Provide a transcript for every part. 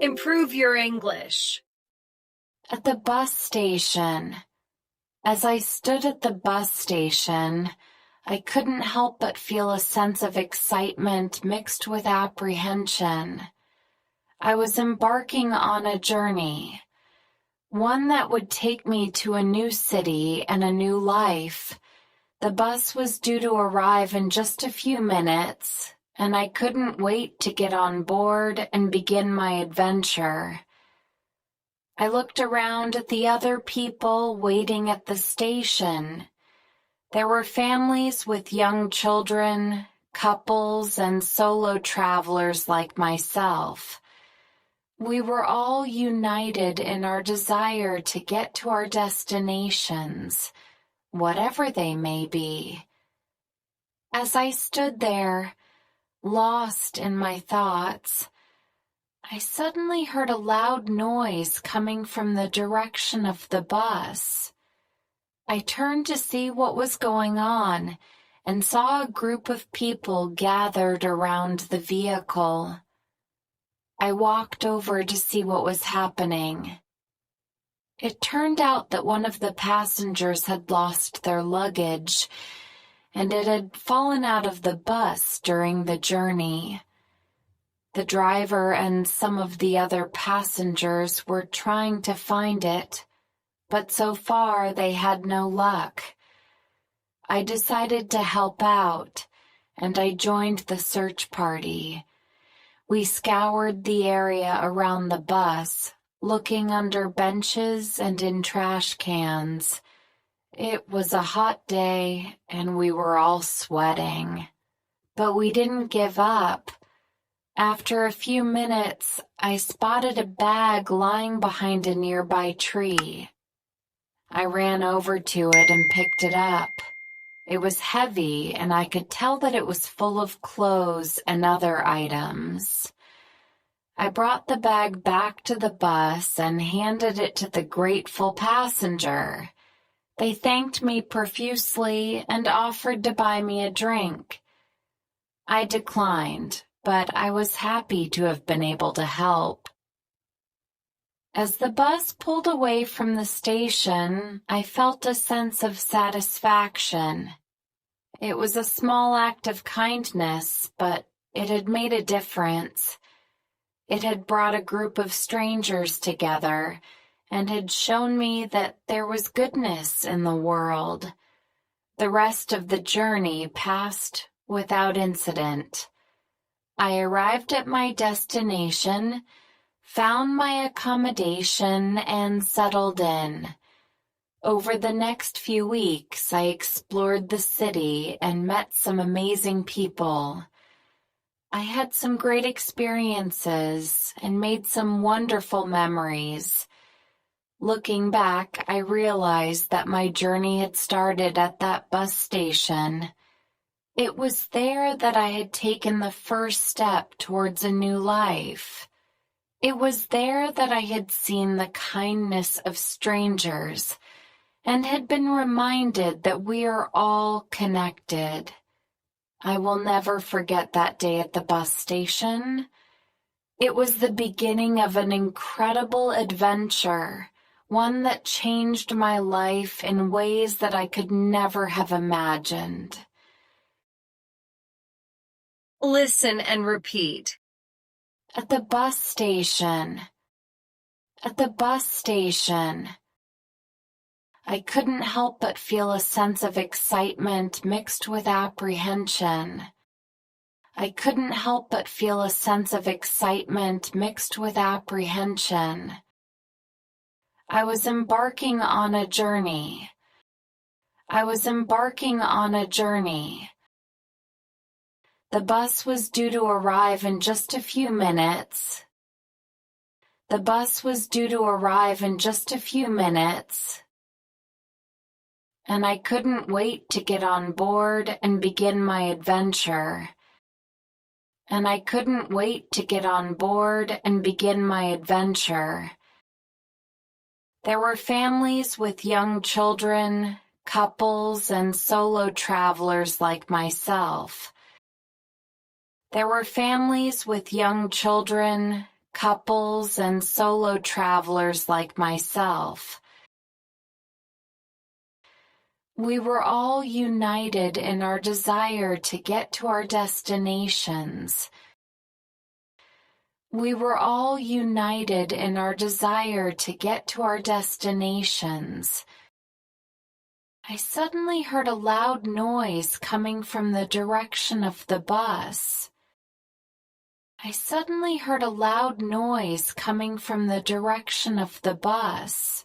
Improve your English. At the bus station. As I stood at the bus station, I couldn't help but feel a sense of excitement mixed with apprehension. I was embarking on a journey, one that would take me to a new city and a new life. The bus was due to arrive in just a few minutes, and I couldn't wait to get on board and begin my adventure. I looked around at the other people waiting at the station. There were families with young children, couples, and solo travelers like myself. We were all united in our desire to get to our destinations, whatever they may be. As I stood there, lost in my thoughts, I suddenly heard a loud noise coming from the direction of the bus. I turned to see what was going on and saw a group of people gathered around the vehicle. I walked over to see what was happening. It turned out that one of the passengers had lost their luggage, and it had fallen out of the bus during the journey. The driver and some of the other passengers were trying to find it, but so far they had no luck. I decided to help out, and I joined the search party. We scoured the area around the bus, looking under benches and in trash cans. It was a hot day, and we were all sweating. But we didn't give up. After a few minutes, I spotted a bag lying behind a nearby tree. I ran over to it and picked it up. It was heavy, and I could tell that it was full of clothes and other items. I brought the bag back to the bus and handed it to the grateful passenger. They thanked me profusely and offered to buy me a drink. I declined, but I was happy to have been able to help. As the bus pulled away from the station, I felt a sense of satisfaction. It was a small act of kindness, but it had made a difference. It had brought a group of strangers together and had shown me that there was goodness in the world. The rest of the journey passed without incident. I arrived at my destination, found my accommodation, and settled in. Over the next few weeks, I explored the city and met some amazing people. I had some great experiences and made some wonderful memories. Looking back, I realized that my journey had started at that bus station. It was there that I had taken the first step towards a new life. It was there that I had seen the kindness of strangers and had been reminded that we are all connected. I will never forget that day at the bus station. It was the beginning of an incredible adventure, one that changed my life in ways that I could never have imagined. Listen and repeat. At the bus station. At the bus station. I couldn't help but feel a sense of excitement mixed with apprehension. I couldn't help but feel a sense of excitement mixed with apprehension. I was embarking on a journey. I was embarking on a journey. The bus was due to arrive in just a few minutes. The bus was due to arrive in just a few minutes. And I couldn't wait to get on board and begin my adventure. And I couldn't wait to get on board and begin my adventure. There were families with young children, couples, and solo travelers like myself. There were families with young children, couples and solo travelers like myself. We were all united in our desire to get to our destinations. We were all united in our desire to get to our destinations. I suddenly heard a loud noise coming from the direction of the bus. I suddenly heard a loud noise coming from the direction of the bus.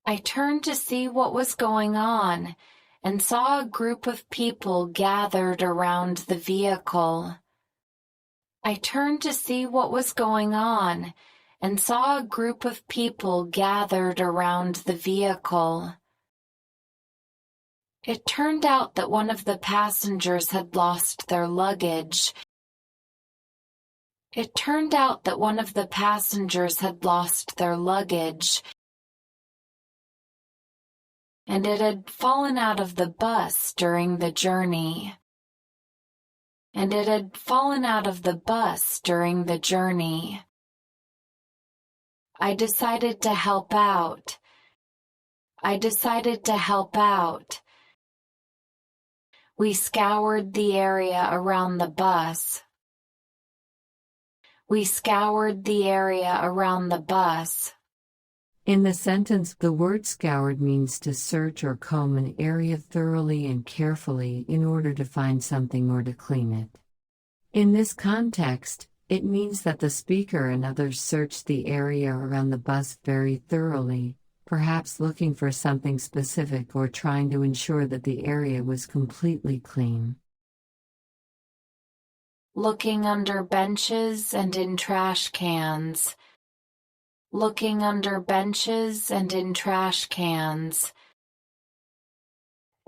I turned to see what was going on and saw a group of people gathered around the vehicle. I turned to see what was going on and saw a group of people gathered around the vehicle. It turned out that one of the passengers had lost their luggage. It turned out that one of the passengers had lost their luggage, and it had fallen out of the bus during the journey. And it had fallen out of the bus during the journey. I decided to help out. I decided to help out. We scoured the area around the bus. We scoured the area around the bus. In the sentence, the word scoured means to search or comb an area thoroughly and carefully in order to find something or to clean it. In this context, it means that the speaker and others searched the area around the bus very thoroughly, perhaps looking for something specific or trying to ensure that the area was completely clean. Looking under benches and in trash cans. Looking under benches and in trash cans.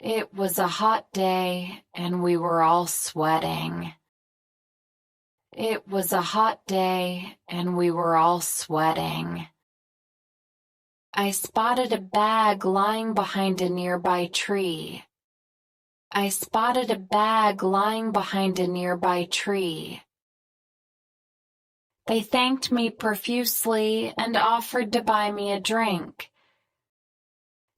It was a hot day and we were all sweating. It was a hot day and we were all sweating. I spotted a bag lying behind a nearby tree. I spotted a bag lying behind a nearby tree. They thanked me profusely and offered to buy me a drink.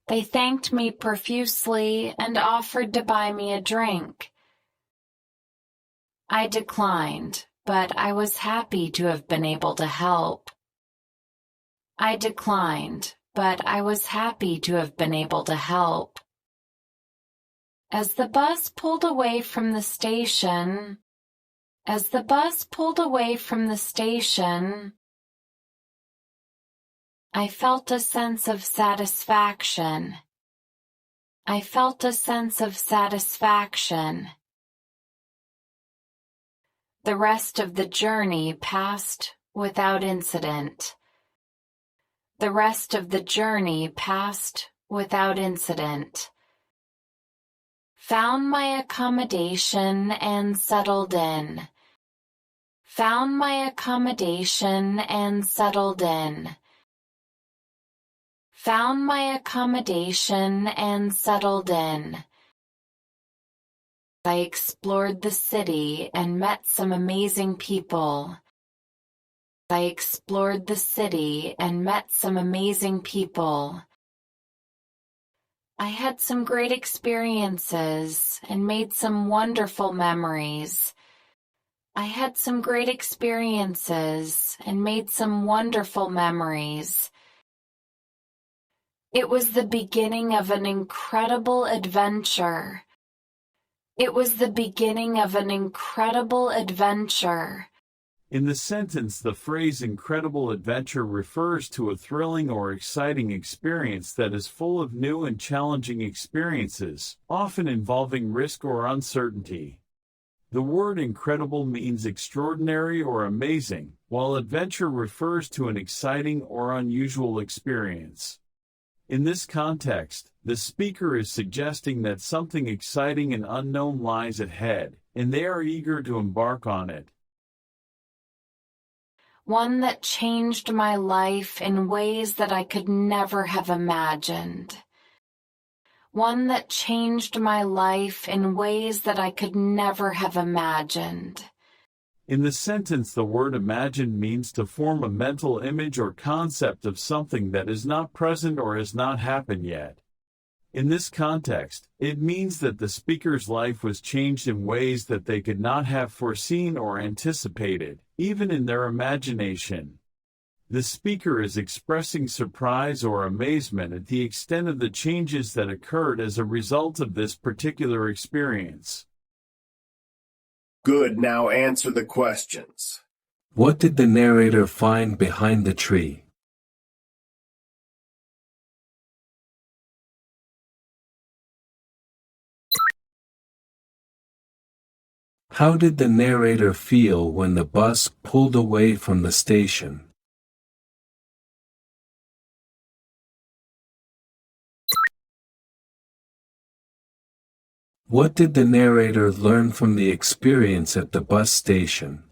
They thanked me profusely and offered to buy me a drink. I declined, but I was happy to have been able to help. I declined, but I was happy to have been able to help. As the bus pulled away from the station, I felt a sense of satisfaction. I felt a sense of satisfaction. The rest of the journey passed without incident. The rest of the journey passed without incident. Found my accommodation and settled in. Found my accommodation and settled in. Found my accommodation and settled in. I explored the city and met some amazing people. I explored the city and met some amazing people. I had some great experiences and made some wonderful memories. I had some great experiences and made some wonderful memories. It was the beginning of an incredible adventure. It was the beginning of an incredible adventure. In the sentence, the phrase incredible adventure refers to a thrilling or exciting experience that is full of new and challenging experiences, often involving risk or uncertainty. The word incredible means extraordinary or amazing, while adventure refers to an exciting or unusual experience. In this context, the speaker is suggesting that something exciting and unknown lies ahead, and they are eager to embark on it. One that changed my life in ways that I could never have imagined. One that changed my life in ways that I could never have imagined. In the sentence, the word imagine means to form a mental image or concept of something that is not present or has not happened yet. In this context, it means that the speaker's life was changed in ways that they could not have foreseen or anticipated, even in their imagination. The speaker is expressing surprise or amazement at the extent of the changes that occurred as a result of this particular experience. Good, now answer the questions. What did the narrator find behind the tree? How did the narrator feel when the bus pulled away from the station? What did the narrator learn from the experience at the bus station?